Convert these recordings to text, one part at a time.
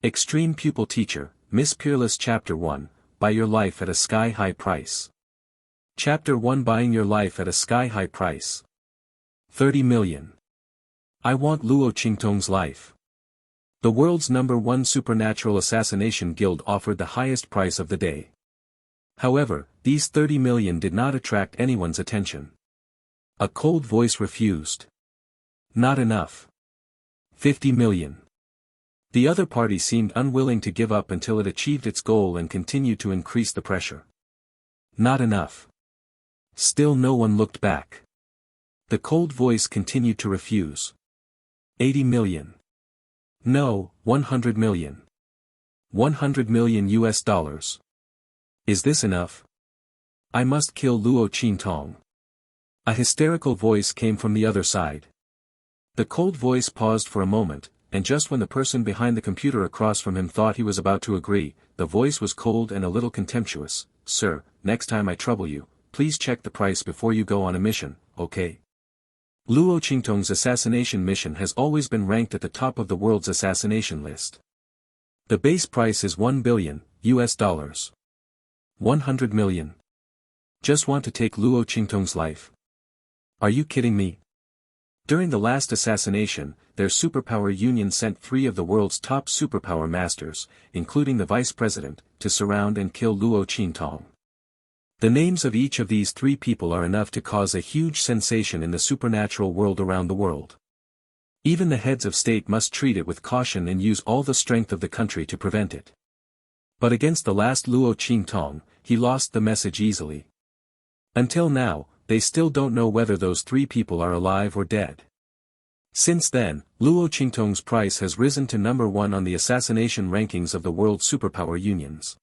Extreme Pupil Teacher, Miss Peerless Chapter 1, Buy Your Life at a Sky-High Price. Chapter 1 Buying Your Life at a Sky-High Price. 30 million. I want Luo Qingtong's life. The world's #1 supernatural assassination guild offered the highest price of the day. However, these 30 million did not attract anyone's attention. A cold voice refused. Not enough. 50 million. The other party seemed unwilling to give up until it achieved its goal and continued to increase the pressure. Not enough. Still no one looked back. The cold voice continued to refuse. 80 million. No, 100 million. 100 million US dollars. Is this enough? I must kill Luo Qingtong. A hysterical voice came from the other side. The cold voice paused for a moment, and just when the person behind the computer across from him thought he was about to agree, the voice was cold and a little contemptuous. Sir, next time I trouble you, please check the price before you go on a mission, okay? Luo Qingtong's assassination mission has always been ranked at the top of the world's assassination list. The base price is 1 billion US dollars. 100 million. Just want to take Luo Qingtong's life. Are you kidding me? During the last assassination, their superpower union sent 3 of the world's top superpower masters, including the vice president, to surround and kill Luo Qingtong. The names of each of these 3 people are enough to cause a huge sensation in the supernatural world around the world. Even the heads of state must treat it with caution and use all the strength of the country to prevent it. But against the last Luo Qingtong, he lost the message easily. Until now, they still don't know whether those 3 people are alive or dead. Since then, Luo Qingtong's price has risen to #1 on the assassination rankings of the world superpower unions.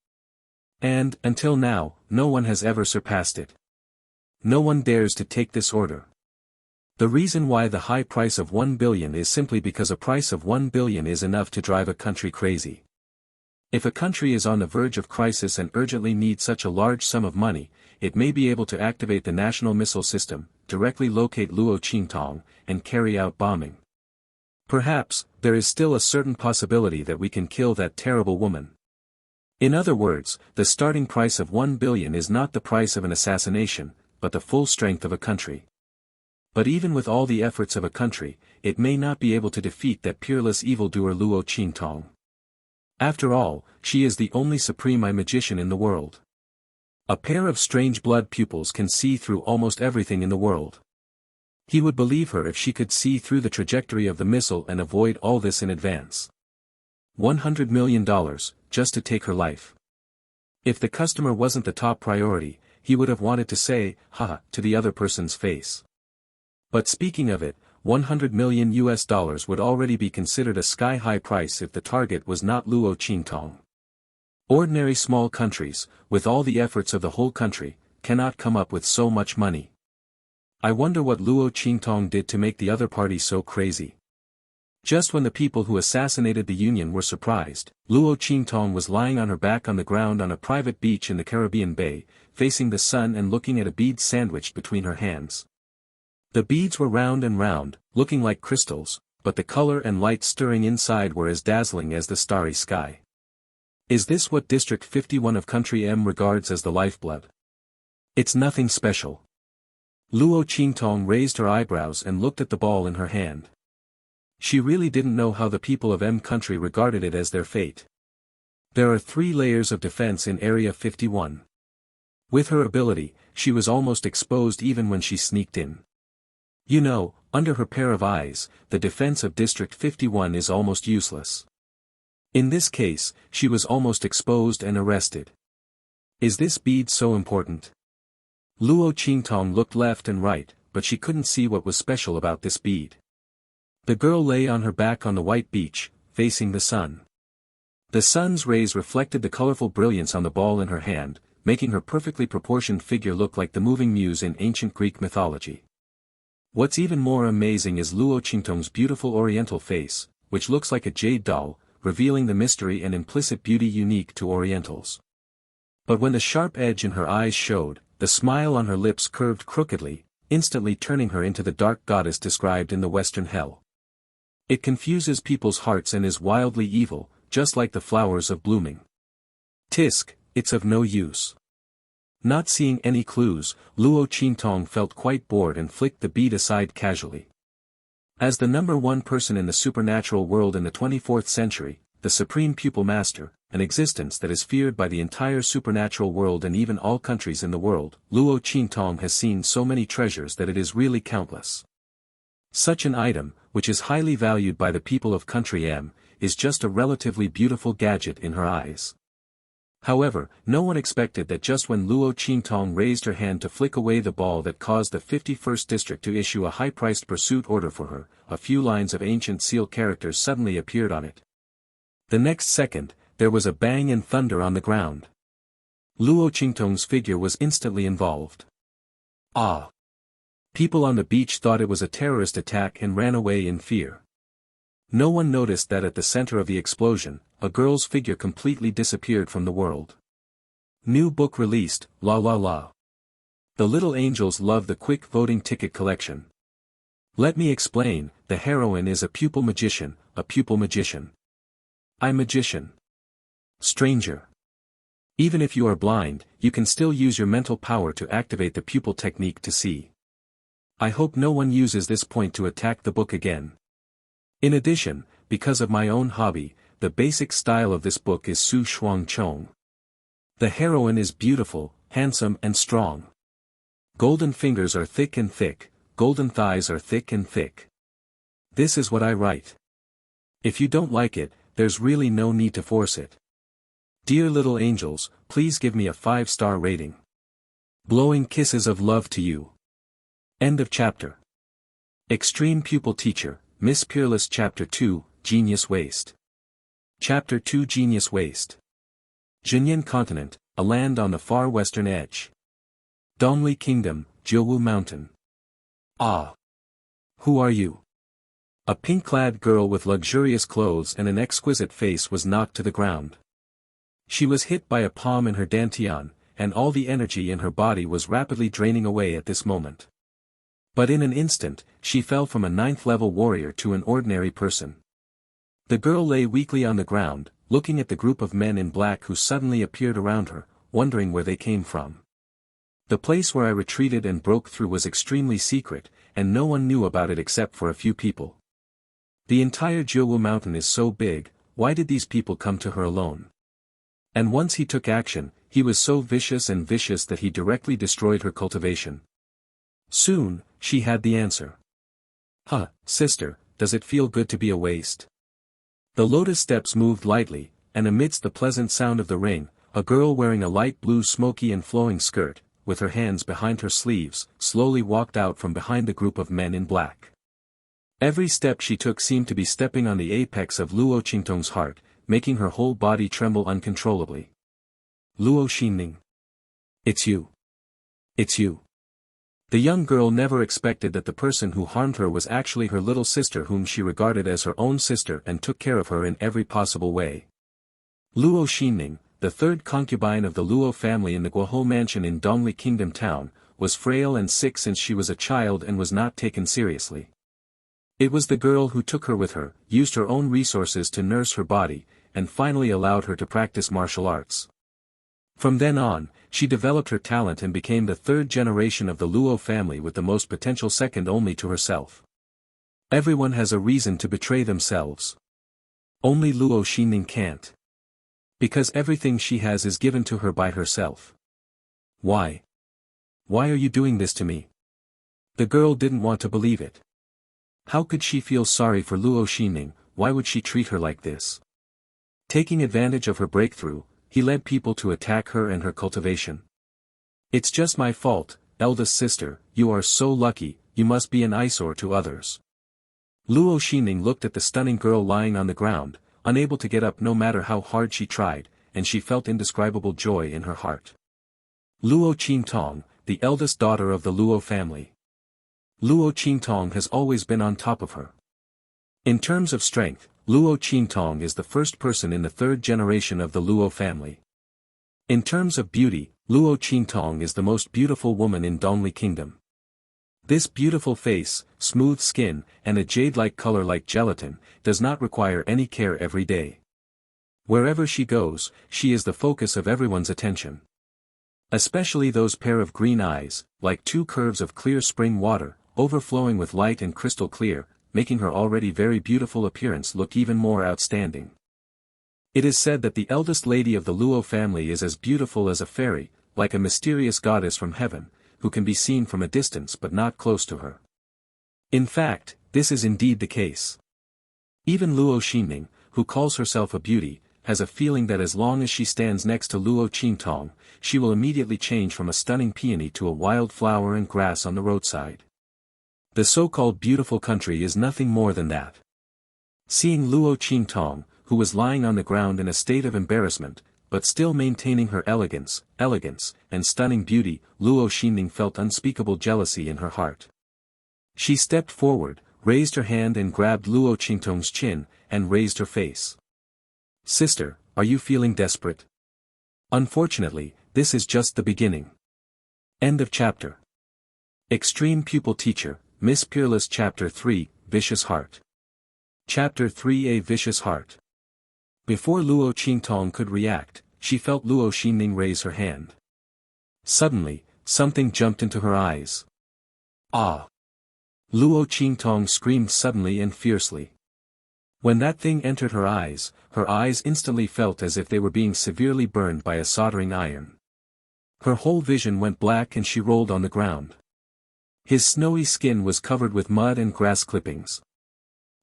And, until now, no one has ever surpassed it. No one dares to take this order. The reason why the high price of 1 billion is simply because a price of 1 billion is enough to drive a country crazy. If a country is on the verge of crisis and urgently needs such a large sum of money, it may be able to activate the national missile system, directly locate Luo Qingtong, and carry out bombing. Perhaps, there is still a certain possibility that we can kill that terrible woman. In other words, the starting price of 1 billion is not the price of an assassination, but the full strength of a country. But even with all the efforts of a country, it may not be able to defeat that peerless evildoer Luo Qingtong. After all, she is the only supreme magician in the world. A pair of strange blood pupils can see through almost everything in the world. He would believe her if she could see through the trajectory of the missile and avoid all this in advance. $100 million, just to take her life. If the customer wasn't the top priority, he would have wanted to say, haha, to the other person's face. But speaking of it, 100 million US dollars would already be considered a sky-high price if the target was not Luo Qingtong. Ordinary small countries, with all the efforts of the whole country, cannot come up with so much money. I wonder what Luo Qingtong did to make the other party so crazy. Just when the people who assassinated the Union were surprised, Luo Qingtong was lying on her back on the ground on a private beach in the Caribbean Bay, facing the sun and looking at a bead sandwiched between her hands. The beads were round and round, looking like crystals, but the color and light stirring inside were as dazzling as the starry sky. Is this what District 51 of Country M regards as the lifeblood? It's nothing special. Luo Qingtong raised her eyebrows and looked at the ball in her hand. She really didn't know how the people of M country regarded it as their fate. There are 3 layers of defense in Area 51. With her ability, she was almost exposed even when she sneaked in. You know, under her pair of eyes, the defense of District 51 is almost useless. In this case, she was almost exposed and arrested. Is this bead so important? Luo Qingtong looked left and right, but she couldn't see what was special about this bead. The girl lay on her back on the white beach, facing the sun. The sun's rays reflected the colorful brilliance on the ball in her hand, making her perfectly proportioned figure look like the moving muse in ancient Greek mythology. What's even more amazing is Luo Qingtong's beautiful oriental face, which looks like a jade doll, revealing the mystery and implicit beauty unique to Orientals. But when the sharp edge in her eyes showed, the smile on her lips curved crookedly, instantly turning her into the dark goddess described in the Western hell. It confuses people's hearts and is wildly evil, just like the flowers of blooming. Tisk, it's of no use. Not seeing any clues, Luo Qingtong felt quite bored and flicked the bead aside casually. As the number one person in the supernatural world in the 24th century, the supreme pupil master, an existence that is feared by the entire supernatural world and even all countries in the world, Luo Qingtong has seen so many treasures that it is really countless. Such an item, which is highly valued by the people of Country M, is just a relatively beautiful gadget in her eyes. However, no one expected that just when Luo Qingtong raised her hand to flick away the ball that caused the 51st district to issue a high-priced pursuit order for her, a few lines of ancient seal characters suddenly appeared on it. The next second, there was a bang and thunder on the ground. Luo Qingtong's figure was instantly involved. Ah! People on the beach thought it was a terrorist attack and ran away in fear. No one noticed that at the center of the explosion, a girl's figure completely disappeared from the world. New book released, la la la. The little angels love the quick voting ticket collection. Let me explain, the heroine is a pupil magician, a pupil magician. I'm magician. Stranger. Even if you are blind, you can still use your mental power to activate the pupil technique to see. I hope no one uses this point to attack the book again. In addition, because of my own hobby, the basic style of this book is Su Shuang Chong. The heroine is beautiful, handsome and strong. Golden fingers are thick and thick, golden thighs are thick and thick. This is what I write. If you don't like it, there's really no need to force it. Dear little angels, please give me a 5-star rating. Blowing kisses of love to you. End of chapter. Extreme Pupil Teacher, Miss Peerless Chapter 2, Genius Waste. Chapter 2 Genius Waste. Jinyan Continent, a land on the far western edge. Dongli Kingdom, Jiuwu Mountain. Ah! Who are you? A pink-clad girl with luxurious clothes and an exquisite face was knocked to the ground. She was hit by a palm in her dantian, and all the energy in her body was rapidly draining away at this moment. But in an instant, she fell from a 9th-level warrior to an ordinary person. The girl lay weakly on the ground, looking at the group of men in black who suddenly appeared around her, wondering where they came from. The place where I retreated and broke through was extremely secret, and no one knew about it except for a few people. The entire Jiuwu mountain is so big, why did these people come to her alone? And once he took action, he was so vicious that he directly destroyed her cultivation. Soon, she had the answer. Huh, sister, does it feel good to be a waste? The lotus steps moved lightly, and amidst the pleasant sound of the ring, a girl wearing a light blue smoky and flowing skirt, with her hands behind her sleeves, slowly walked out from behind the group of men in black. Every step she took seemed to be stepping on the apex of Luo Qingtong's heart, making her whole body tremble uncontrollably. Luo Xinning. It's you. It's you. The young girl never expected that the person who harmed her was actually her little sister whom she regarded as her own sister and took care of her in every possible way. Luo Xinning, the third concubine of the Luo family in the Guohou mansion in Dongli Kingdom town, was frail and sick since she was a child and was not taken seriously. It was the girl who took her with her, used her own resources to nurse her body, and finally allowed her to practice martial arts. From then on, she developed her talent and became the third generation of the Luo family with the most potential second only to herself. Everyone has a reason to betray themselves. Only Luo Xinning can't. Because everything she has is given to her by herself. Why? Why are you doing this to me? The girl didn't want to believe it. How could she feel sorry for Luo Xinning? Why would she treat her like this? Taking advantage of her breakthrough, he led people to attack her and her cultivation. It's just my fault, eldest sister, you are so lucky, you must be an eyesore to others. Luo Xinning looked at the stunning girl lying on the ground, unable to get up no matter how hard she tried, and she felt indescribable joy in her heart. Luo Qingtong, the eldest daughter of the Luo family. Luo Qingtong has always been on top of her. In terms of strength, Luo Qingtong is the first person in the third generation of the Luo family. In terms of beauty, Luo Qingtong is the most beautiful woman in Dongli Kingdom. This beautiful face, smooth skin, and a jade-like color like gelatin, does not require any care every day. Wherever she goes, she is the focus of everyone's attention. Especially those pair of green eyes, like two curves of clear spring water, overflowing with light and crystal clear, making her already very beautiful appearance look even more outstanding. It is said that the eldest lady of the Luo family is as beautiful as a fairy, like a mysterious goddess from heaven, who can be seen from a distance but not close to her. In fact, this is indeed the case. Even Luo Xinning, who calls herself a beauty, has a feeling that as long as she stands next to Luo Qingtong, she will immediately change from a stunning peony to a wild flower and grass on the roadside. The so-called beautiful country is nothing more than that. Seeing Luo Qingtong, who was lying on the ground in a state of embarrassment, but still maintaining her elegance, and stunning beauty, Luo Xinning felt unspeakable jealousy in her heart. She stepped forward, raised her hand and grabbed Luo Qingtong's chin, and raised her face. "Sister, are you feeling desperate? Unfortunately, this is just the beginning." End of chapter. Extreme Pupil Teacher, Miss Peerless. Chapter 3, Vicious Heart. Chapter 3, A Vicious Heart. Before Luo Qingtong could react, she felt Luo Xinning raise her hand. Suddenly, something jumped into her eyes. "Ah!" Luo Qingtong screamed suddenly and fiercely. When that thing entered her eyes instantly felt as if they were being severely burned by a soldering iron. Her whole vision went black and she rolled on the ground. His snowy skin was covered with mud and grass clippings.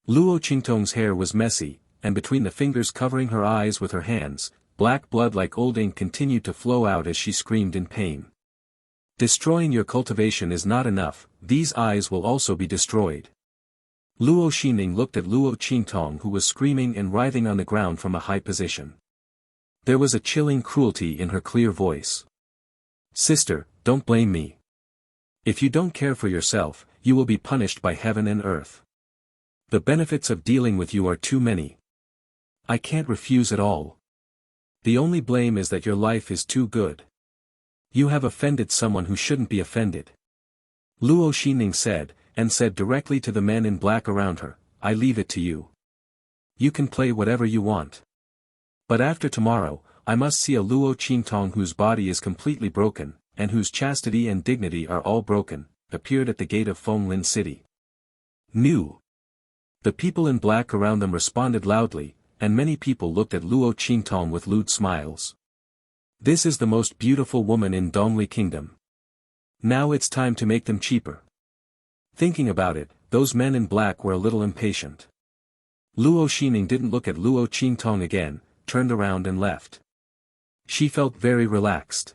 Luo Qingtong's hair was messy, and between the fingers covering her eyes with her hands, black blood like old ink continued to flow out as she screamed in pain. "Destroying your cultivation is not enough, these eyes will also be destroyed." Luo Xinning looked at Luo Qingtong, who was screaming and writhing on the ground from a high position. There was a chilling cruelty in her clear voice. "Sister, don't blame me. If you don't care for yourself, you will be punished by heaven and earth. The benefits of dealing with you are too many. I can't refuse at all. The only blame is that your life is too good. You have offended someone who shouldn't be offended." Luo Xinning said, and said directly to the men in black around her, "I leave it to you. You can play whatever you want. But after tomorrow, I must see a Luo Qingtong whose body is completely broken, and whose chastity and dignity are all broken, appeared at the gate of Fenglin City." "New." The people in black around them responded loudly, and many people looked at Luo Qingtong with lewd smiles. "This is the most beautiful woman in Dongli Kingdom. Now it's time to make them cheaper." Thinking about it, those men in black were a little impatient. Luo Xinning didn't look at Luo Qingtong again, turned around and left. She felt very relaxed.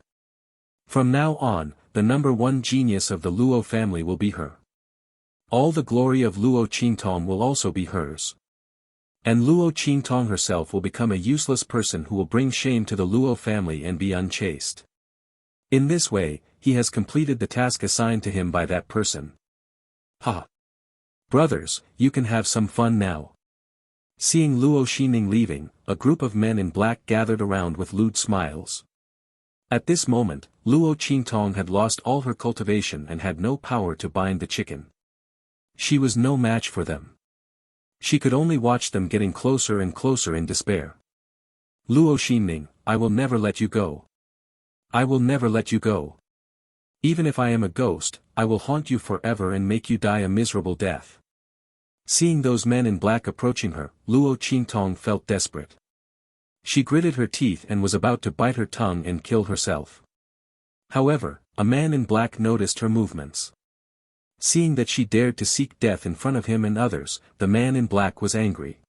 From now on, the number one genius of the Luo family will be her. All the glory of Luo Qingtong will also be hers. And Luo Qingtong herself will become a useless person who will bring shame to the Luo family and be unchaste. In this way, he has completed the task assigned to him by that person. Ha! Brothers, you can have some fun now. Seeing Luo Xinning leaving, a group of men in black gathered around with lewd smiles. At this moment, Luo Qingtong had lost all her cultivation and had no power to bind the chicken. She was no match for them. She could only watch them getting closer and closer in despair. "Luo Xinning, I will never let you go. I will never let you go. Even if I am a ghost, I will haunt you forever and make you die a miserable death." Seeing those men in black approaching her, Luo Qingtong felt desperate. She gritted her teeth and was about to bite her tongue and kill herself. However, a man in black noticed her movements. Seeing that she dared to seek death in front of him and others, the man in black was angry.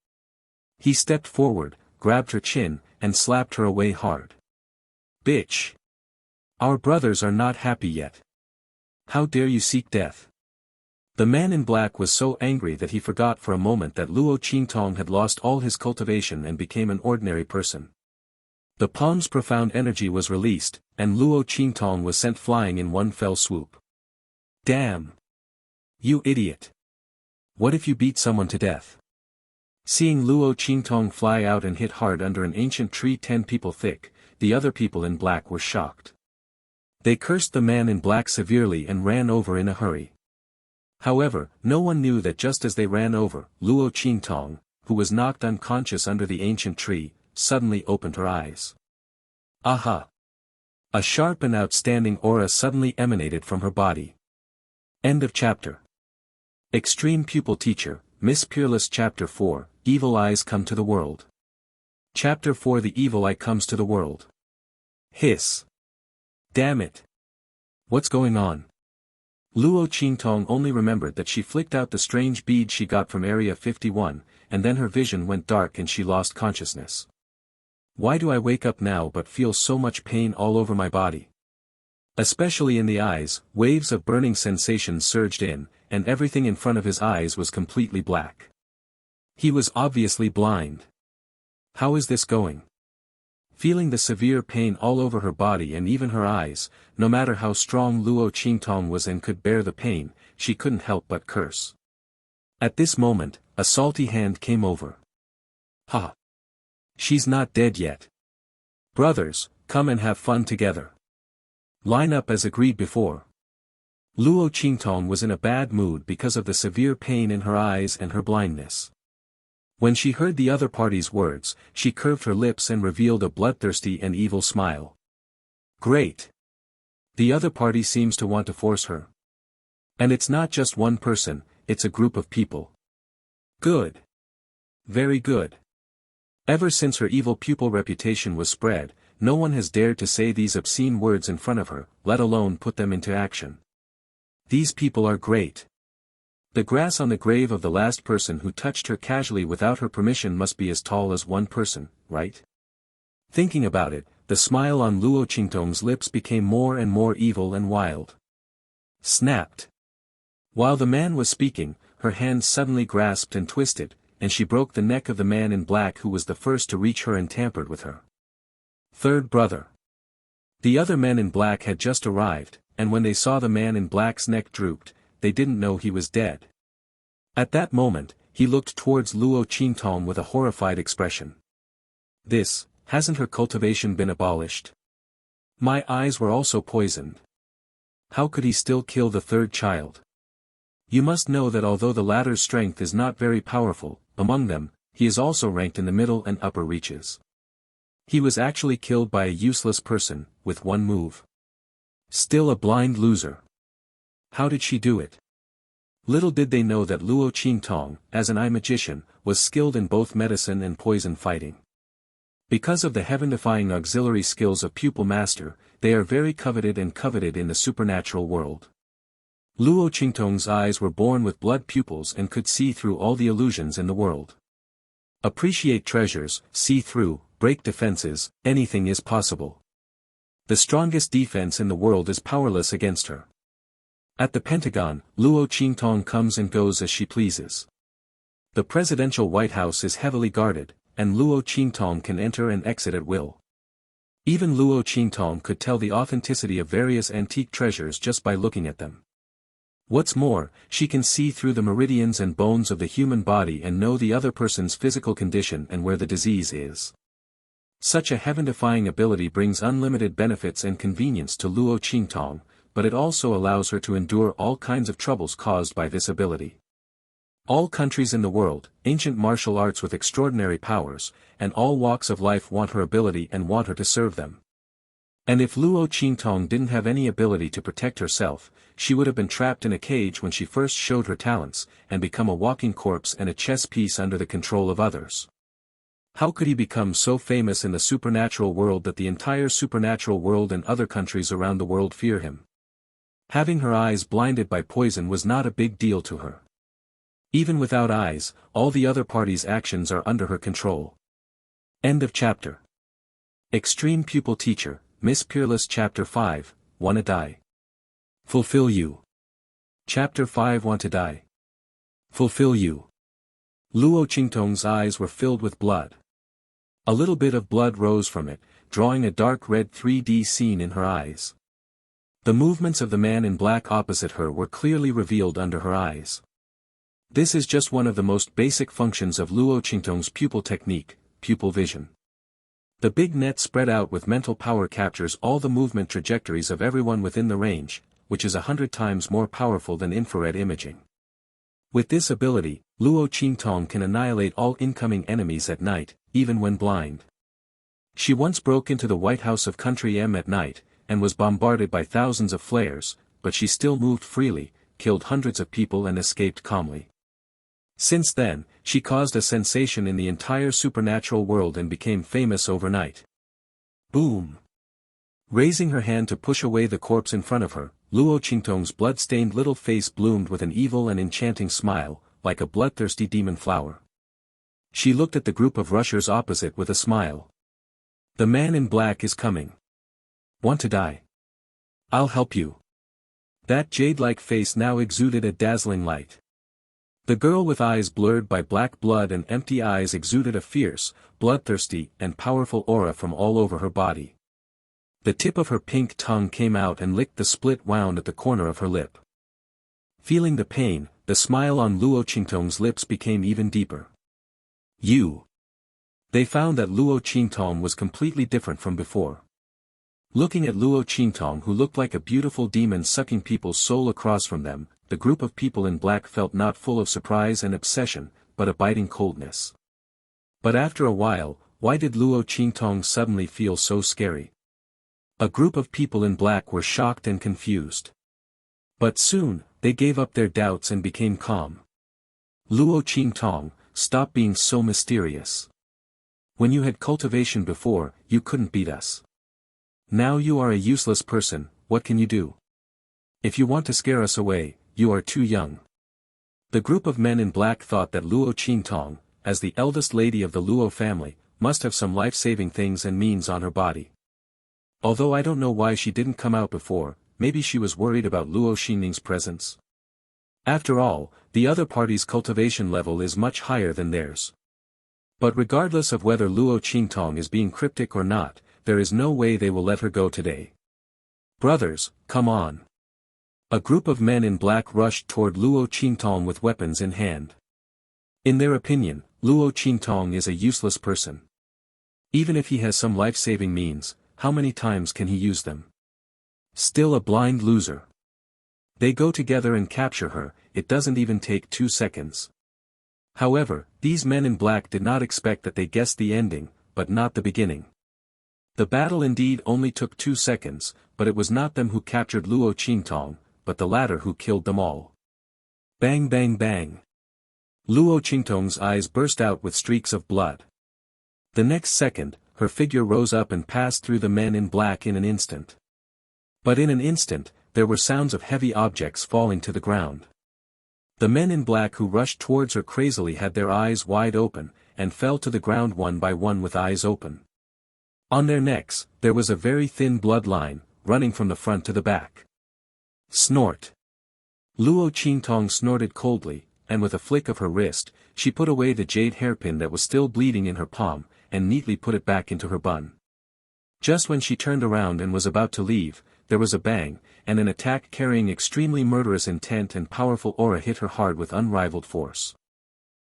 He stepped forward, grabbed her chin, and slapped her away hard. "Bitch! Our brothers are not happy yet. How dare you seek death?" The man in black was so angry that he forgot for a moment that Luo Qingtong had lost all his cultivation and became an ordinary person. The palm's profound energy was released, and Luo Qingtong was sent flying in one fell swoop. "Damn! You idiot! What if you beat someone to death?" Seeing Luo Qingtong fly out and hit hard under an ancient tree 10 people thick, the other people in black were shocked. They cursed the man in black severely and ran over in a hurry. However, no one knew that just as they ran over, Luo Qingtong, who was knocked unconscious under the ancient tree, suddenly opened her eyes. Aha! A sharp and outstanding aura suddenly emanated from her body. End of chapter. Extreme Pupil Teacher, Miss Peerless. Chapter 4, Evil Eyes Come to the World. Chapter 4, The Evil Eye Comes to the World. Hiss. Damn it. What's going on? Luo Qingtong only remembered that she flicked out the strange bead she got from Area 51, and then her vision went dark and she lost consciousness. Why do I wake up now but feel so much pain all over my body? Especially in the eyes, waves of burning sensation surged in, and everything in front of his eyes was completely black. He was obviously blind. How is this going? Feeling the severe pain all over her body and even her eyes, no matter how strong Luo Qingtong was and could bear the pain, she couldn't help but curse. At this moment, a salty hand came over. Ha! She's not dead yet. Brothers, come and have fun together. Line up as agreed before. Luo Qingtong was in a bad mood because of the severe pain in her eyes and her blindness. When she heard the other party's words, she curved her lips and revealed a bloodthirsty and evil smile. Great! The other party seems to want to force her. And it's not just one person, it's a group of people. Good. Very good. Ever since her evil pupil reputation was spread, no one has dared to say these obscene words in front of her, let alone put them into action. These people are great. The grass on the grave of the last person who touched her casually without her permission must be as tall as one person, right? Thinking about it, the smile on Luo Qingtong's lips became more and more evil and wild. Snapped. While the man was speaking, her hand suddenly grasped and twisted, and she broke the neck of the man in black who was the first to reach her and tampered with her. Third brother. The other men in black had just arrived, and when they saw the man in black's neck drooped, they didn't know he was dead. At that moment, he looked towards Luo Qingtong with a horrified expression. Hasn't her cultivation been abolished? My eyes were also poisoned. How could he still kill the third child? You must know that although the latter's strength is not very powerful, among them, he is also ranked in the middle and upper reaches. He was actually killed by a useless person, with one move. Still a blind loser. How did she do it? Little did they know that Luo Qingtong, as an eye magician, was skilled in both medicine and poison fighting. Because of the heaven-defying auxiliary skills of Pupil Master, they are very coveted in the supernatural world. Luo Qingtong's eyes were born with blood pupils and could see through all the illusions in the world. Appreciate treasures, see through, break defenses, anything is possible. The strongest defense in the world is powerless against her. At the Pentagon, Luo Qingtong comes and goes as she pleases. The presidential White House is heavily guarded, and Luo Qingtong can enter and exit at will. Even Luo Qingtong could tell the authenticity of various antique treasures just by looking at them. What's more, she can see through the meridians and bones of the human body and know the other person's physical condition and where the disease is. Such a heaven-defying ability brings unlimited benefits and convenience to Luo Qingtong, but it also allows her to endure all kinds of troubles caused by this ability. All countries in the world, ancient martial arts with extraordinary powers, and all walks of life want her ability and want her to serve them. And if Luo Qingtong didn't have any ability to protect herself, she would have been trapped in a cage when she first showed her talents, and become a walking corpse and a chess piece under the control of others. How could he become so famous in the supernatural world that the entire supernatural world and other countries around the world fear him? Having her eyes blinded by poison was not a big deal to her. Even without eyes, all the other party's actions are under her control. End of chapter. Extreme Pupil Teacher, Miss Peerless. Chapter 5, Wanna Die? Fulfill you. Chapter 5, Want to Die? Fulfill you. Luo Qingtong's eyes were filled with blood. A little bit of blood rose from it, drawing a dark red 3D scene in her eyes. The movements of the man in black opposite her were clearly revealed under her eyes. This is just one of the most basic functions of Luo Qingtong's pupil technique, pupil vision. The big net spread out with mental power captures all the movement trajectories of everyone within the range, which is 100 times more powerful than infrared imaging. With this ability, Luo Qingtong can annihilate all incoming enemies at night, even when blind. She once broke into the White House of Country M at night, and was bombarded by thousands of flares, but she still moved freely, killed hundreds of people and escaped calmly. Since then, she caused a sensation in the entire supernatural world and became famous overnight. Boom! Raising her hand to push away the corpse in front of her, Luo Qingtong's blood-stained little face bloomed with an evil and enchanting smile, like a bloodthirsty demon flower. She looked at the group of rushers opposite with a smile. The man in black is coming. Want to die? I'll help you. That jade-like face now exuded a dazzling light. The girl with eyes blurred by black blood and empty eyes exuded a fierce, bloodthirsty, and powerful aura from all over her body. The tip of her pink tongue came out and licked the split wound at the corner of her lip. Feeling the pain, the smile on Luo Qingtong's lips became even deeper. You. They found that Luo Qingtong was completely different from before. Looking at Luo Qingtong, who looked like a beautiful demon sucking people's soul across from them, the group of people in black felt not full of surprise and obsession, but a biting coldness. But after a while, why did Luo Qingtong suddenly feel so scary? A group of people in black were shocked and confused. But soon, they gave up their doubts and became calm. Luo Qingtong, stop being so mysterious. When you had cultivation before, you couldn't beat us. Now you are a useless person, what can you do? If you want to scare us away, you are too young. The group of men in black thought that Luo Qingtong, as the eldest lady of the Luo family, must have some life-saving things and means on her body. Although I don't know why she didn't come out before, maybe she was worried about Luo Xinling's presence. After all, the other party's cultivation level is much higher than theirs. But regardless of whether Luo Qingtong is being cryptic or not, there is no way they will let her go today. Brothers, come on. A group of men in black rushed toward Luo Qingtong with weapons in hand. In their opinion, Luo Qingtong is a useless person. Even if he has some life-saving means, how many times can he use them? Still a blind loser. They go together and capture her, it doesn't even take 2 seconds. However, these men in black did not expect that they guessed the ending, but not the beginning. The battle indeed only took 2 seconds, but it was not them who captured Luo Qingtong, but the latter who killed them all. Bang bang bang. Luo Qingtong's eyes burst out with streaks of blood. The next second, her figure rose up and passed through the men in black in an instant. But in an instant, there were sounds of heavy objects falling to the ground. The men in black who rushed towards her crazily had their eyes wide open, and fell to the ground one by one with eyes open. On their necks, there was a very thin bloodline, running from the front to the back. Snort. Luo Qingtong snorted coldly, and with a flick of her wrist, she put away the jade hairpin that was still bleeding in her palm, and neatly put it back into her bun. Just when she turned around and was about to leave, there was a bang, and an attack carrying extremely murderous intent and powerful aura hit her hard with unrivaled force.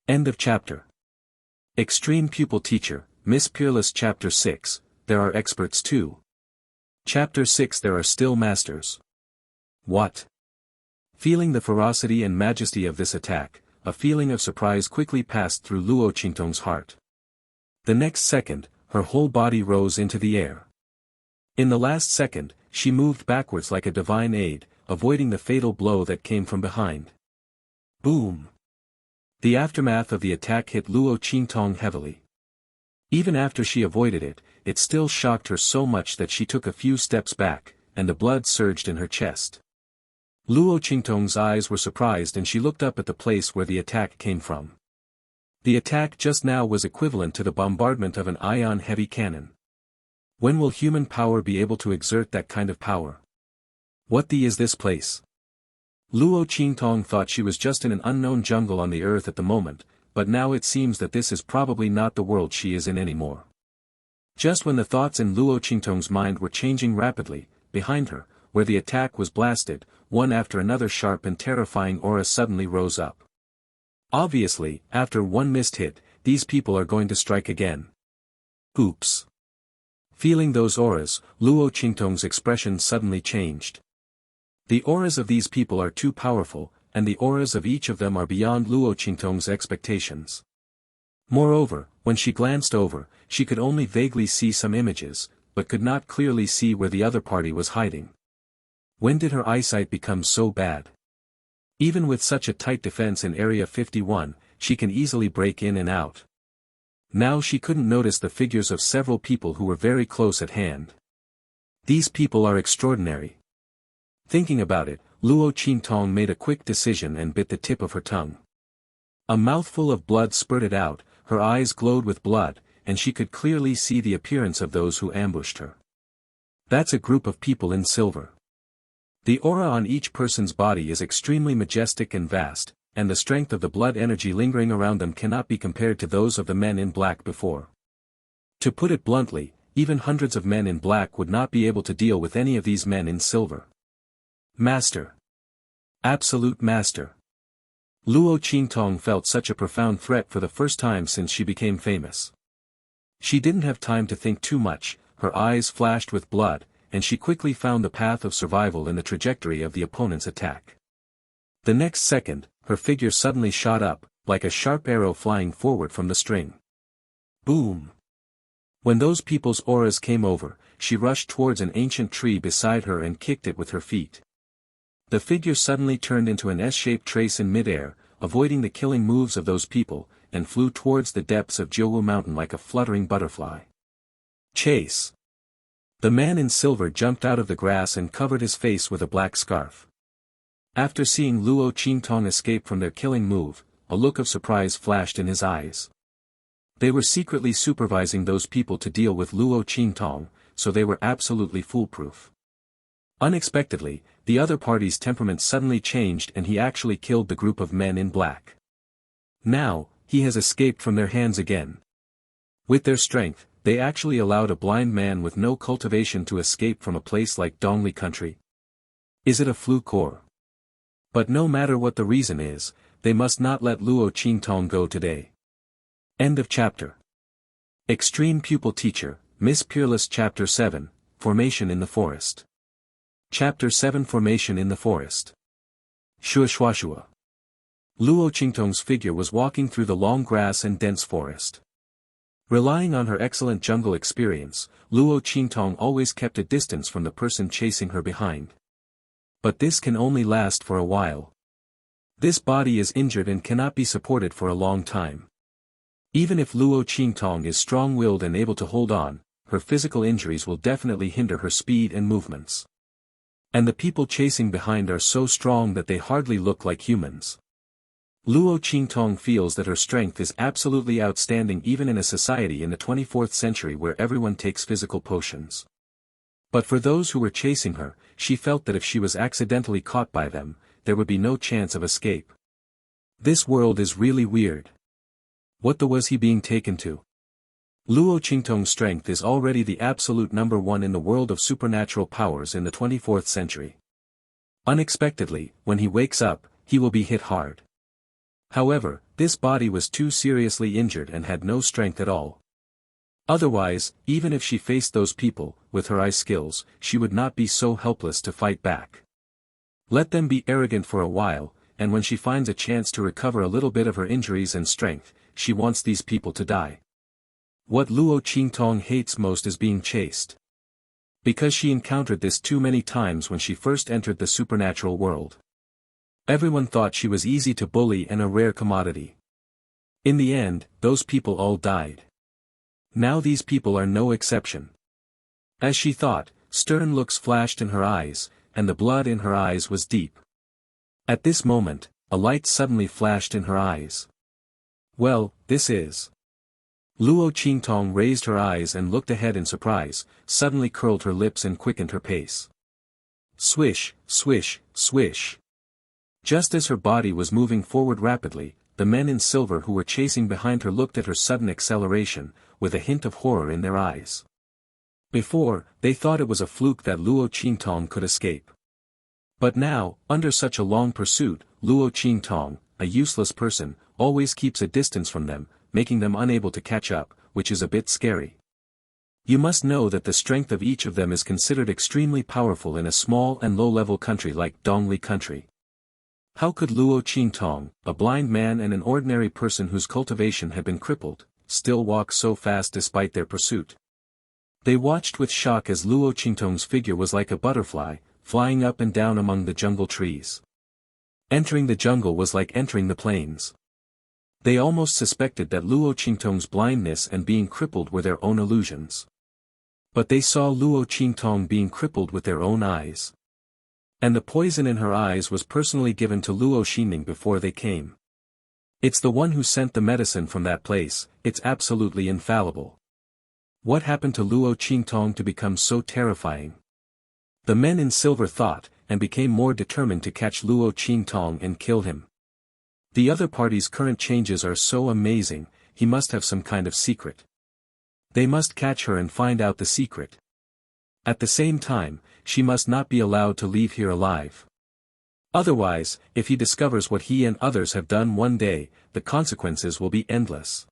End of chapter. Extreme Pupil Teacher, Miss Peerless. Chapter 6, There are experts too. Chapter 6, There are still masters. What? Feeling the ferocity and majesty of this attack, a feeling of surprise quickly passed through Luo Qingtong's heart. The next second, her whole body rose into the air. In the last second, she moved backwards like a divine aid, avoiding the fatal blow that came from behind. Boom! The aftermath of the attack hit Luo Qingtong heavily. Even after she avoided it, it still shocked her so much that she took a few steps back, and the blood surged in her chest. Luo Qingtong's eyes were surprised and she looked up at the place where the attack came from. The attack just now was equivalent to the bombardment of an ion-heavy cannon. When will human power be able to exert that kind of power? What is this place? Luo Qingtong thought she was just in an unknown jungle on the earth at the moment, but now it seems that this is probably not the world she is in anymore. Just when the thoughts in Luo Qingtong's mind were changing rapidly, behind her, where the attack was blasted, one after another sharp and terrifying aura suddenly rose up. Obviously, after one missed hit, these people are going to strike again. Oops. Feeling those auras, Luo Qingtong's expression suddenly changed. The auras of these people are too powerful, and the auras of each of them are beyond Luo Qingtong's expectations. Moreover, When she glanced over, she could only vaguely see some images, but could not clearly see where the other party was hiding. When did her eyesight become so bad? Even with such a tight defense in Area 51, she can easily break in and out. Now she couldn't notice the figures of several people who were very close at hand. These people are extraordinary. Thinking about it, Luo Qingtong made a quick decision and bit the tip of her tongue. A mouthful of blood spurted out, her eyes glowed with blood, and she could clearly see the appearance of those who ambushed her. That's a group of people in silver. The aura on each person's body is extremely majestic and vast, and the strength of the blood energy lingering around them cannot be compared to those of the men in black before. To put it bluntly, even hundreds of men in black would not be able to deal with any of these men in silver. Master. Absolute master. Luo Qingtong felt such a profound threat for the first time since she became famous. She didn't have time to think too much, her eyes flashed with blood, and she quickly found the path of survival in the trajectory of the opponent's attack. The next second, her figure suddenly shot up, like a sharp arrow flying forward from the string. Boom! When those people's auras came over, she rushed towards an ancient tree beside her and kicked it with her feet. The figure suddenly turned into an S-shaped trace in midair, avoiding the killing moves of those people, and flew towards the depths of Jiuwu Mountain like a fluttering butterfly. Chase! The man in silver jumped out of the grass and covered his face with a black scarf. After seeing Luo Qingtong escape from their killing move, a look of surprise flashed in his eyes. They were secretly supervising those people to deal with Luo Qingtong, so they were absolutely foolproof. Unexpectedly, the other party's temperament suddenly changed and he actually killed the group of men in black. Now, he has escaped from their hands again. With their strength, they actually allowed a blind man with no cultivation to escape from a place like Dongli country. Is it a fluke or? But no matter what the reason is, they must not let Luo Qingtong go today. End of chapter. Extreme Pupil Teacher, Miss Peerless. Chapter 7, Formation in the Forest. Chapter 7, Formation in the Forest. Shua. Luo Qingtong's figure was walking through the long grass and dense forest. Relying on her excellent jungle experience, Luo Qingtong always kept a distance from the person chasing her behind. But this can only last for a while. This body is injured and cannot be supported for a long time. Even if Luo Qingtong is strong-willed and able to hold on, her physical injuries will definitely hinder her speed and movements. And the people chasing behind are so strong that they hardly look like humans. Luo Qingtong feels that her strength is absolutely outstanding even in a society in the 24th century where everyone takes physical potions. But for those who were chasing her, she felt that if she was accidentally caught by them, there would be no chance of escape. This world is really weird. What was he being taken to? Luo Qingtong's strength is already the absolute number one in the world of supernatural powers in the 24th century. Unexpectedly, when he wakes up, he will be hit hard. However, this body was too seriously injured and had no strength at all. Otherwise, even if she faced those people, with her ice skills, she would not be so helpless to fight back. Let them be arrogant for a while, and when she finds a chance to recover a little bit of her injuries and strength, she wants these people to die. What Luo Qingtong hates most is being chased. Because she encountered this too many times when she first entered the supernatural world. Everyone thought she was easy to bully and a rare commodity. In the end, those people all died. Now these people are no exception. As she thought, stern looks flashed in her eyes, and the blood in her eyes was deep. At this moment, a light suddenly flashed in her eyes. Well, this is. Luo Qingtong raised her eyes and looked ahead in surprise, suddenly curled her lips and quickened her pace. Swish, swish, swish. Just as her body was moving forward rapidly, the men in silver who were chasing behind her looked at her sudden acceleration, with a hint of horror in their eyes. Before, they thought it was a fluke that Luo Qingtong could escape. But now, under such a long pursuit, Luo Qingtong, a useless person, always keeps a distance from them, making them unable to catch up, which is a bit scary. You must know that the strength of each of them is considered extremely powerful in a small and low-level country like Dongli country. How could Luo Qingtong, a blind man and an ordinary person whose cultivation had been crippled, still walk so fast despite their pursuit. They watched with shock as Luo Qingtong's figure was like a butterfly, flying up and down among the jungle trees. Entering the jungle was like entering the plains. They almost suspected that Luo Qingtong's blindness and being crippled were their own illusions. But they saw Luo Qingtong being crippled with their own eyes. And the poison in her eyes was personally given to Luo Xinning before they came. It's the one who sent the medicine from that place, it's absolutely infallible. What happened to Luo Qingtong to become so terrifying? The men in silver thought, and became more determined to catch Luo Qingtong and kill him. The other party's current changes are so amazing, he must have some kind of secret. They must catch her and find out the secret. At the same time, she must not be allowed to leave here alive. Otherwise, if he discovers what he and others have done one day, the consequences will be endless.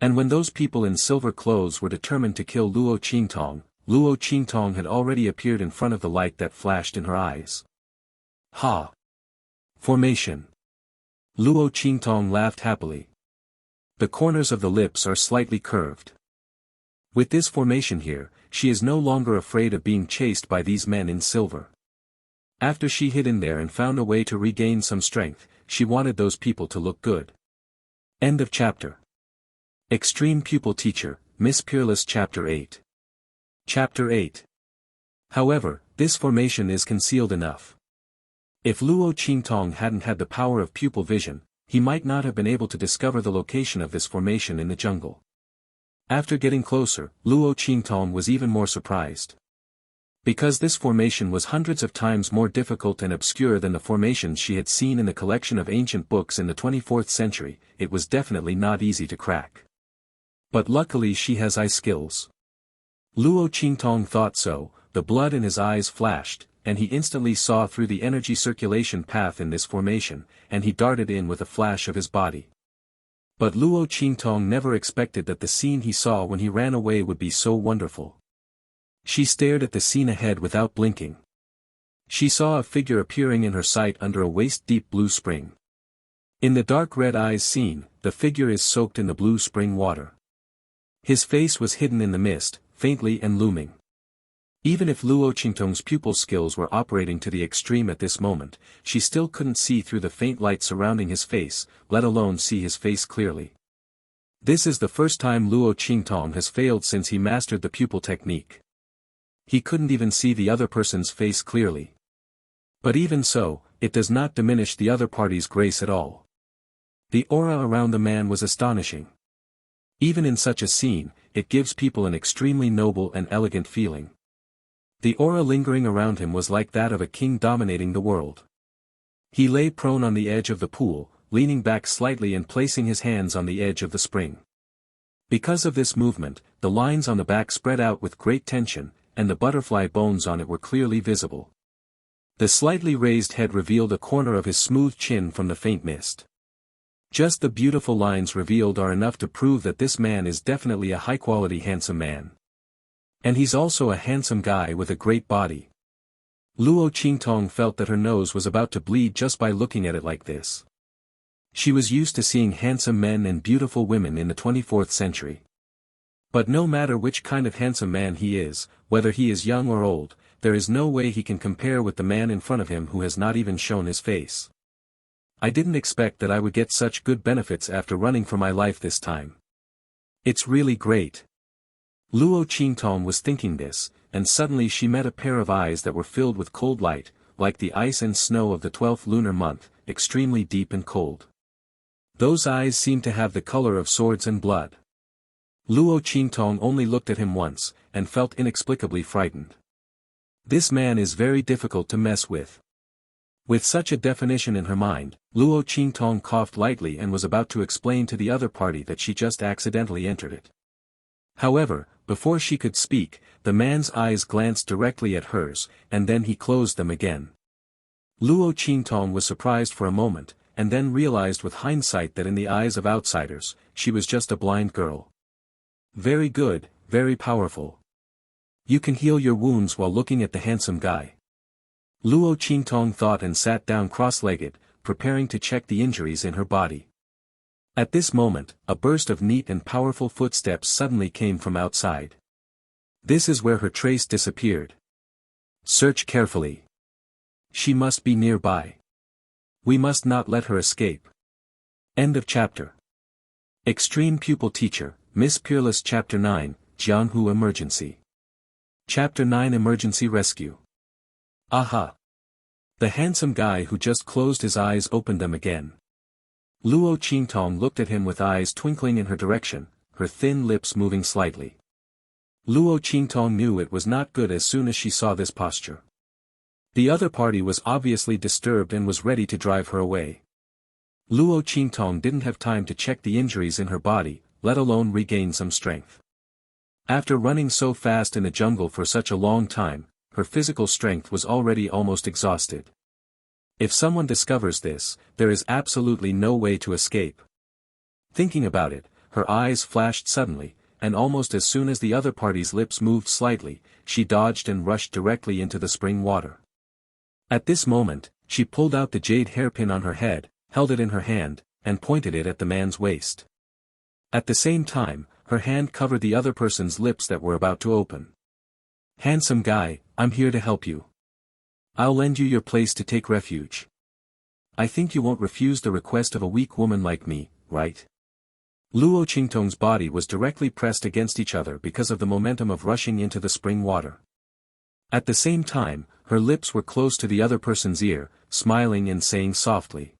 And when those people in silver clothes were determined to kill Luo Qingtong had already appeared in front of the light that flashed in her eyes. Ha! Formation. Luo Qingtong laughed happily. The corners of the lips are slightly curved. With this formation here, she is no longer afraid of being chased by these men in silver. After she hid in there and found a way to regain some strength, she wanted those people to look good. End of chapter. Extreme Pupil Teacher, Miss Peerless Chapter 8. Chapter 8. However, this formation is concealed enough. If Luo Qingtong hadn't had the power of pupil vision, he might not have been able to discover the location of this formation in the jungle. After getting closer, Luo Qingtong was even more surprised. Because this formation was hundreds of times more difficult and obscure than the formations she had seen in the collection of ancient books in the 24th century, it was definitely not easy to crack. But luckily she has eye skills. Luo Qingtong thought so, the blood in his eyes flashed, and he instantly saw through the energy circulation path in this formation, and he darted in with a flash of his body. But Luo Qingtong never expected that the scene he saw when he ran away would be so wonderful. She stared at the scene ahead without blinking. She saw a figure appearing in her sight under a waist-deep blue spring. In the dark red eyes seen, the figure is soaked in the blue spring water. His face was hidden in the mist, faintly and looming. Even if Luo Qingtong's pupil skills were operating to the extreme at this moment, she still couldn't see through the faint light surrounding his face, let alone see his face clearly. This is the first time Luo Qingtong has failed since he mastered the pupil technique. He couldn't even see the other person's face clearly. But even so, it does not diminish the other party's grace at all. The aura around the man was astonishing. Even in such a scene, it gives people an extremely noble and elegant feeling. The aura lingering around him was like that of a king dominating the world. He lay prone on the edge of the pool, leaning back slightly and placing his hands on the edge of the spring. Because of this movement, the lines on the back spread out with great tension, and the butterfly bones on it were clearly visible. The slightly raised head revealed a corner of his smooth chin from the faint mist. Just the beautiful lines revealed are enough to prove that this man is definitely a high-quality handsome man. And he's also a handsome guy with a great body. Luo Qingtong felt that her nose was about to bleed just by looking at it like this. She was used to seeing handsome men and beautiful women in the 24th century. But no matter which kind of handsome man he is, whether he is young or old, there is no way he can compare with the man in front of him who has not even shown his face. I didn't expect that I would get such good benefits after running for my life this time. It's really great. Luo Qingtong was thinking this, and suddenly she met a pair of eyes that were filled with cold light, like the ice and snow of the 12th lunar month, extremely deep and cold. Those eyes seemed to have the color of swords and blood. Luo Qingtong only looked at him once, and felt inexplicably frightened. This man is very difficult to mess with. With such a definition in her mind, Luo Qingtong coughed lightly and was about to explain to the other party that she just accidentally entered it. However, before she could speak, the man's eyes glanced directly at hers, and then he closed them again. Luo Qingtong was surprised for a moment, and then realized with hindsight that in the eyes of outsiders, she was just a blind girl. Very good, very powerful. You can heal your wounds while looking at the handsome guy. Luo Qingtong thought and sat down cross-legged, preparing to check the injuries in her body. At this moment, a burst of neat and powerful footsteps suddenly came from outside. This is where her trace disappeared. Search carefully. She must be nearby. We must not let her escape. End of chapter. Extreme Pupil Teacher, Miss Peerless. Chapter 9, Jianhu Emergency. Chapter 9, Emergency Rescue. Aha! The handsome guy who just closed his eyes opened them again. Luo Qingtong looked at him with eyes twinkling in her direction, her thin lips moving slightly. Luo Qingtong knew it was not good as soon as she saw this posture. The other party was obviously disturbed and was ready to drive her away. Luo Qingtong didn't have time to check the injuries in her body, let alone regain some strength. After running so fast in the jungle for such a long time, her physical strength was already almost exhausted. If someone discovers this, there is absolutely no way to escape. Thinking about it, her eyes flashed suddenly, and almost as soon as the other party's lips moved slightly, she dodged and rushed directly into the spring water. At this moment, she pulled out the jade hairpin on her head, held it in her hand, and pointed it at the man's waist. At the same time, her hand covered the other person's lips that were about to open. Handsome guy, I'm here to help you. I'll lend you your place to take refuge. I think you won't refuse the request of a weak woman like me, right? Luo Qingtong's body was directly pressed against each other because of the momentum of rushing into the spring water. At the same time, her lips were close to the other person's ear, smiling and saying softly.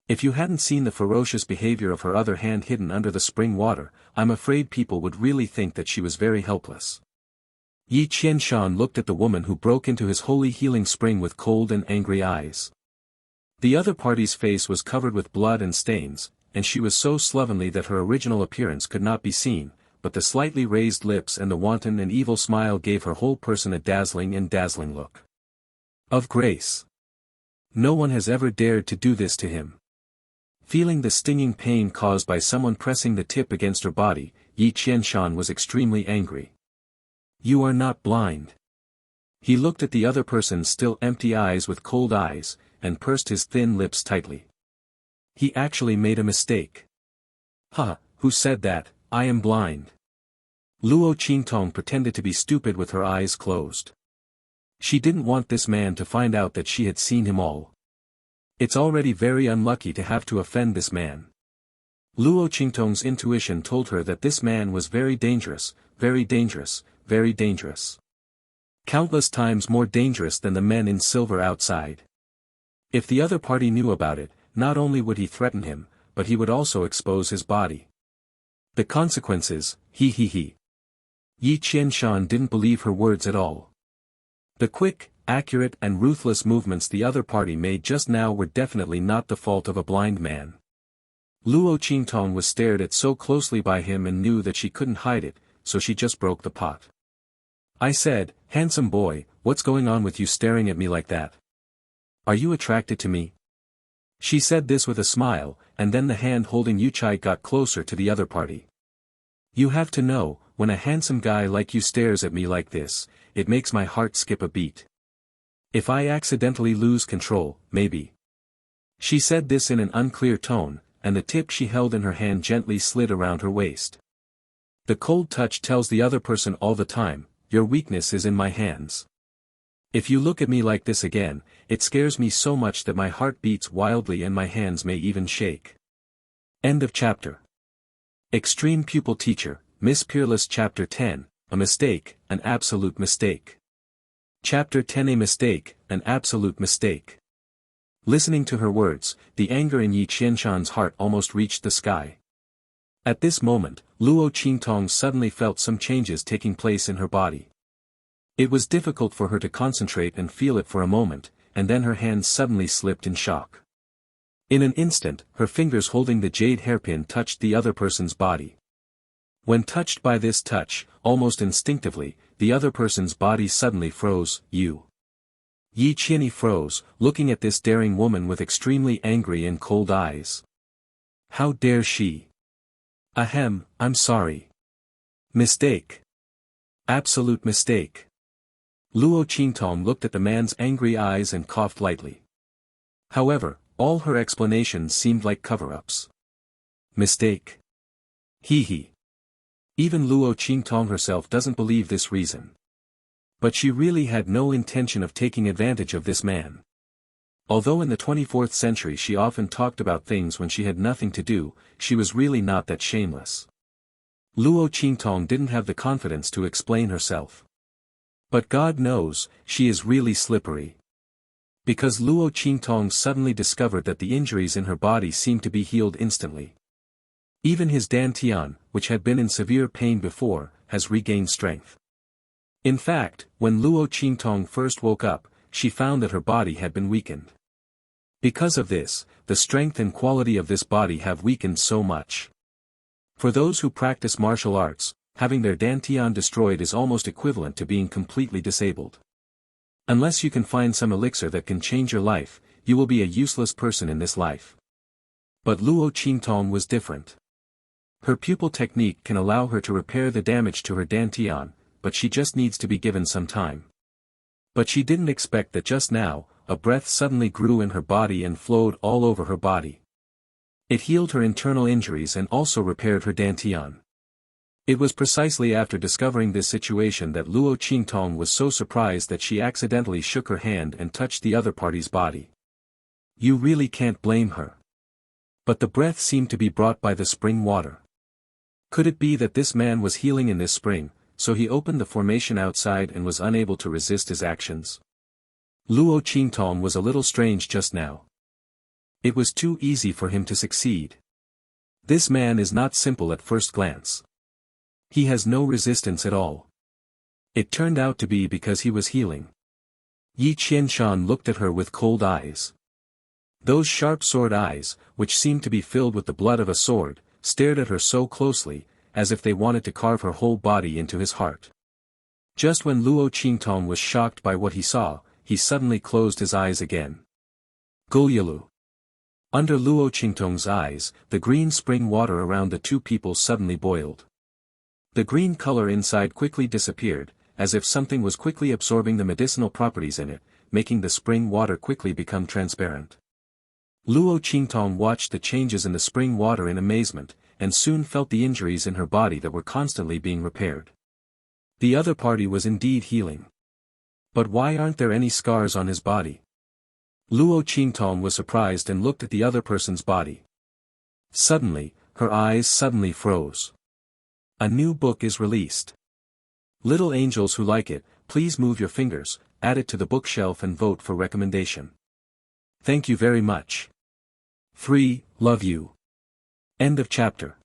If you hadn't seen the ferocious behavior of her other hand hidden under the spring water, I'm afraid people would really think that she was very helpless. Yi Qianshan looked at the woman who broke into his holy healing spring with cold and angry eyes. The other party's face was covered with blood and stains, and she was so slovenly that her original appearance could not be seen, but the slightly raised lips and the wanton and evil smile gave her whole person a dazzling look of grace. No one has ever dared to do this to him. Feeling the stinging pain caused by someone pressing the tip against her body, Yi Qianshan was extremely angry. You are not blind. He looked at the other person's still empty eyes with cold eyes, and pursed his thin lips tightly. He actually made a mistake. Ha, who said that? I am blind. Luo Qingtong pretended to be stupid with her eyes closed. She didn't want this man to find out that she had seen him all. It's already very unlucky to have to offend this man. Luo Qingtong's intuition told her that this man was very dangerous, very dangerous, very dangerous. Countless times more dangerous than the men in silver outside. If the other party knew about it, not only would he threaten him, but he would also expose his body. The consequences, he. Yi Qianshan didn't believe her words at all. The quick, accurate and ruthless movements the other party made just now were definitely not the fault of a blind man. Luo Qingtong was stared at so closely by him and knew that she couldn't hide it, so she just broke the pot. I said, handsome boy, what's going on with you staring at me like that? Are you attracted to me? She said this with a smile, and then the hand holding Yuchai got closer to the other party. You have to know, when a handsome guy like you stares at me like this, it makes my heart skip a beat. If I accidentally lose control, maybe. She said this in an unclear tone, and the tip she held in her hand gently slid around her waist. The cold touch tells the other person all the time, your weakness is in my hands. If you look at me like this again, it scares me so much that my heart beats wildly and my hands may even shake. End of chapter. Extreme Pupil Teacher, Miss Peerless. Chapter 10, A Mistake, an Absolute Mistake. Chapter 10, A Mistake, an Absolute Mistake. Listening to her words, the anger in Yi Qianshan's heart almost reached the sky. At this moment, Luo Qingtong suddenly felt some changes taking place in her body. It was difficult for her to concentrate and feel it for a moment, and then her hands suddenly slipped in shock. In an instant, her fingers holding the jade hairpin touched the other person's body. When touched by this touch, almost instinctively, the other person's body suddenly froze. Yi Qianyi froze, looking at this daring woman with extremely angry and cold eyes. How dare she? Ahem, I'm sorry. Mistake. Absolute mistake. Luo Qingtong looked at the man's angry eyes and coughed lightly. However, all her explanations seemed like cover-ups. Mistake. Hee hee. Even Luo Qingtong herself doesn't believe this reason. But she really had no intention of taking advantage of this man. Although in the 24th century she often talked about things when she had nothing to do, she was really not that shameless. Luo Qingtong didn't have the confidence to explain herself. But God knows, she is really slippery. Because Luo Qingtong suddenly discovered that the injuries in her body seemed to be healed instantly. Even his dantian, which had been in severe pain before, has regained strength. In fact, when Luo Qingtong first woke up, she found that her body had been weakened. Because of this, the strength and quality of this body have weakened so much. For those who practice martial arts, having their dantian destroyed is almost equivalent to being completely disabled. Unless you can find some elixir that can change your life, you will be a useless person in this life. But Luo Qingtong was different. Her pupil technique can allow her to repair the damage to her dantian, but she just needs to be given some time. But she didn't expect that just now, a breath suddenly grew in her body and flowed all over her body. It healed her internal injuries and also repaired her dantian. It was precisely after discovering this situation that Luo Qingtong was so surprised that she accidentally shook her hand and touched the other party's body. You really can't blame her. But the breath seemed to be brought by the spring water. Could it be that this man was healing in this spring, so he opened the formation outside and was unable to resist his actions? Luo Qingtong was a little strange just now. It was too easy for him to succeed. This man is not simple at first glance. He has no resistance at all. It turned out to be because he was healing. Yi Qianshan looked at her with cold eyes. Those sharp sword eyes, which seemed to be filled with the blood of a sword, stared at her so closely, as if they wanted to carve her whole body into his heart. Just when Luo Qingtong was shocked by what he saw, he suddenly closed his eyes again. Gulyalu. Under Luo Qingtong's eyes, the green spring water around the two people suddenly boiled. The green color inside quickly disappeared, as if something was quickly absorbing the medicinal properties in it, making the spring water quickly become transparent. Luo Qingtong watched the changes in the spring water in amazement, and soon felt the injuries in her body that were constantly being repaired. The other party was indeed healing. But why aren't there any scars on his body? Luo Qingtong was surprised and looked at the other person's body. Suddenly, her eyes suddenly froze. A new book is released. Little angels who like it, please move your fingers, add it to the bookshelf and vote for recommendation. Thank you very much. 3. Love you. End of chapter.